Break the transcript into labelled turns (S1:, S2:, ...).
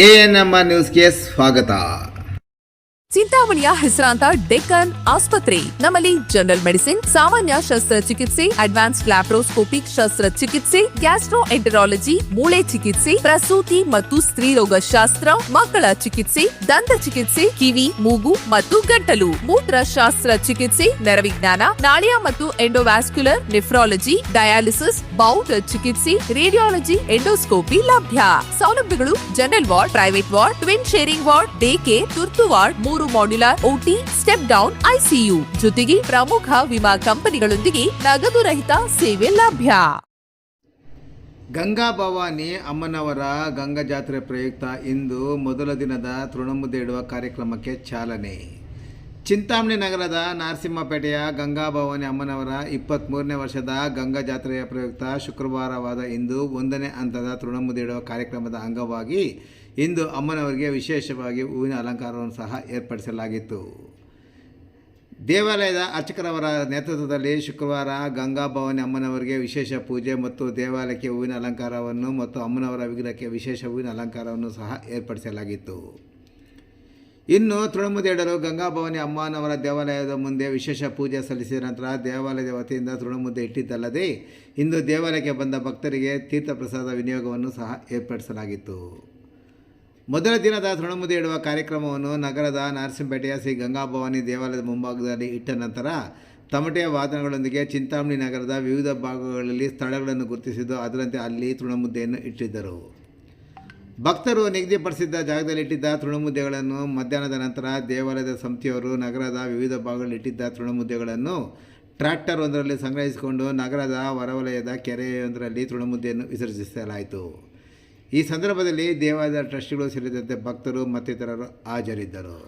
S1: ANM ನ್ಯೂಸ್ಗೆ ಸ್ವಾಗತ.
S2: ಚಿಂತಾಮಣಿಯ ಹೆಸರಾಂತ ಡೆಕ್ಕನ್ ಆಸ್ಪತ್ರೆ. ನಮ್ಮಲ್ಲಿ ಜನರಲ್ ಮೆಡಿಸಿನ್, ಸಾಮಾನ್ಯ ಶಸ್ತ್ರಚಿಕಿತ್ಸೆ, ಅಡ್ವಾನ್ಸ್ಡ್ ಲ್ಯಾಪ್ರೋಸ್ಕೋಪಿಕ್ ಶಸ್ತ್ರಚಿಕಿತ್ಸೆ, ಗ್ಯಾಸ್ಟ್ರೋಎಂಟರಾಲಜಿ, ಮೂಳೆ ಚಿಕಿತ್ಸೆ, ಪ್ರಸೂತಿ ಮತ್ತು ಸ್ತ್ರೀರೋಗ ಶಾಸ್ತ್ರ, ಮಕ್ಕಳ ಚಿಕಿತ್ಸೆ, ದಂತ ಚಿಕಿತ್ಸೆ, ಕಿವಿ, ಮೂಗು ಮತ್ತು ಗಂಟಲು, ಮೂತ್ರಶಾಸ್ತ್ರ ಚಿಕಿತ್ಸೆ, ನರವಿಜ್ಞಾನ, ನಾಳಿಯ ಮತ್ತು ಎಂಡೋವ್ಯಾಸ್ಕ್ಯುಲರ್, ನೆಫ್ರಾಲಜಿ, ಡಯಾಲಿಸಿಸ್, ಬೌಲ್ ಚಿಕಿತ್ಸೆ, ರೇಡಿಯಾಲಜಿ, ಎಂಡೋಸ್ಕೋಪಿ ಲಭ್ಯ. ಸೌಲಭ್ಯಗಳು: general ward, private ward, twin sharing ward, day care, ತುರ್ತು ward, 3 modular OT, step down ICU, ಜೊತೆಗೆ ಪ್ರಮುಖ ವಿಮಾ ಕಂಪನಿಗಳೊಂದಿಗೆ ನಗದು ರಹಿತ ಸೇವೆ ಲಭ್ಯ.
S1: ಗಂಗಾ ಭವಾನಿ ಅಮ್ಮನವರ ಗಂಗಾ ಜಾತ್ರೆ ಪ್ರಯುಕ್ತ ಇಂದು ಮೊದಲ ದಿನದ ತೃಣಮುದ್ದೆ ಇಡುವ ಕಾರ್ಯಕ್ರಮಕ್ಕೆ ಚಾಲನೆ. ಚಿಂತಾಮಣಿ ನಗರದ ನರಸಿಂಹಪೇಟೆಯ ಗಂಗಾ ಭವಾನಿ ಅಮ್ಮನವರ 23ನೇ ವರ್ಷದ ಗಂಗಾ ಜಾತ್ರೆಯ ಪ್ರಯುಕ್ತ ಶುಕ್ರವಾರವಾದ ಇಂದು 1ನೇ ಹಂತದ ತೃಣಮುದ್ದೆ ಇಡುವ ಕಾರ್ಯಕ್ರಮದ ಅಂಗವಾಗಿ ಇಂದು ಅಮ್ಮನವರಿಗೆ ವಿಶೇಷವಾಗಿ ಹೂವಿನ ಅಲಂಕಾರವನ್ನು ಸಹ ಏರ್ಪಡಿಸಲಾಗಿತ್ತು. ದೇವಾಲಯದ ಅರ್ಚಕರವರ ನೇತೃತ್ವದಲ್ಲಿ ಶುಕ್ರವಾರ ಗಂಗಾ ಭವಾನಿ ಅಮ್ಮನವರಿಗೆ ವಿಶೇಷ ಪೂಜೆ ಮತ್ತು ದೇವಾಲಯಕ್ಕೆ ಹೂವಿನ ಅಲಂಕಾರವನ್ನು ಮತ್ತು ಅಮ್ಮನವರ ವಿಗ್ರಹಕ್ಕೆ ವಿಶೇಷ ಹೂವಿನ ಅಲಂಕಾರವನ್ನು ಸಹ ಏರ್ಪಡಿಸಲಾಗಿತ್ತು. ಇನ್ನು ತೃಣಮುದ್ದೆ ಇಡಲು ಗಂಗಾ ಭವಾನಿ ಅಮ್ಮನವರ ದೇವಾಲಯದ ಮುಂದೆ ವಿಶೇಷ ಪೂಜೆ ಸಲ್ಲಿಸಿದ ನಂತರ ದೇವಾಲಯದ ವತಿಯಿಂದ ತೃಣಮುದ್ದೆ ಇಟ್ಟಿದ್ದಲ್ಲದೆ ಇಂದು ದೇವಾಲಯಕ್ಕೆ ಬಂದ ಭಕ್ತರಿಗೆ ತೀರ್ಥ ಪ್ರಸಾದ ವಿನಿಯೋಗವನ್ನು ಸಹ ಏರ್ಪಡಿಸಲಾಗಿತ್ತು. ಮೊದಲ ದಿನದ ತೃಣಮುದ್ದೆ ಇಡುವ ಕಾರ್ಯಕ್ರಮವನ್ನು ನಗರದ ನರಸಿಂಹಪೇಟೆಯ ಶ್ರೀ ಗಂಗಾ ಭವಾನಿ ದೇವಾಲಯದ ಮುಂಭಾಗದಲ್ಲಿ ಇಟ್ಟ ನಂತರ ತಮಟೆಯ ವಾದನಗಳೊಂದಿಗೆ ಚಿಂತಾಮಣಿ ನಗರದ ವಿವಿಧ ಭಾಗಗಳಲ್ಲಿ ಸ್ಥಳಗಳನ್ನು ಗುರುತಿಸಿದ್ದು ಅದರಂತೆ ಅಲ್ಲಿ ತೃಣಮುದ್ದೆಯನ್ನು ಇಟ್ಟಿದ್ದರು. ಭಕ್ತರು ನಿಗದಿಪಡಿಸಿದ್ದ ಜಾಗದಲ್ಲಿ ಇಟ್ಟಿದ್ದ ತೃಣಮುದ್ದೆಗಳನ್ನು ಮಧ್ಯಾಹ್ನದ ನಂತರ ದೇವಾಲಯದ ಸಮಿತಿಯವರು ನಗರದ ವಿವಿಧ ಭಾಗಗಳಲ್ಲಿ ಇಟ್ಟಿದ್ದ ತೃಣಮುದ್ದೆಗಳನ್ನು ಟ್ರ್ಯಾಕ್ಟರ್ ಒಂದರಲ್ಲಿ ಸಂಗ್ರಹಿಸಿಕೊಂಡು ನಗರದ ಹೊರವಲಯದ ಕೆರೆಯೊಂದರಲ್ಲಿ ತೃಣಮುದ್ದೆಯನ್ನು ವಿಸರ್ಜಿಸಲಾಯಿತು. ಈ ಸಂದರ್ಭದಲ್ಲಿ ದೇವಾಲಯದ ಟ್ರಸ್ಟಿಗಳು ಸೇರಿದಂತೆ ಭಕ್ತರು ಮತ್ತಿತರರು ಹಾಜರಿದ್ದರು.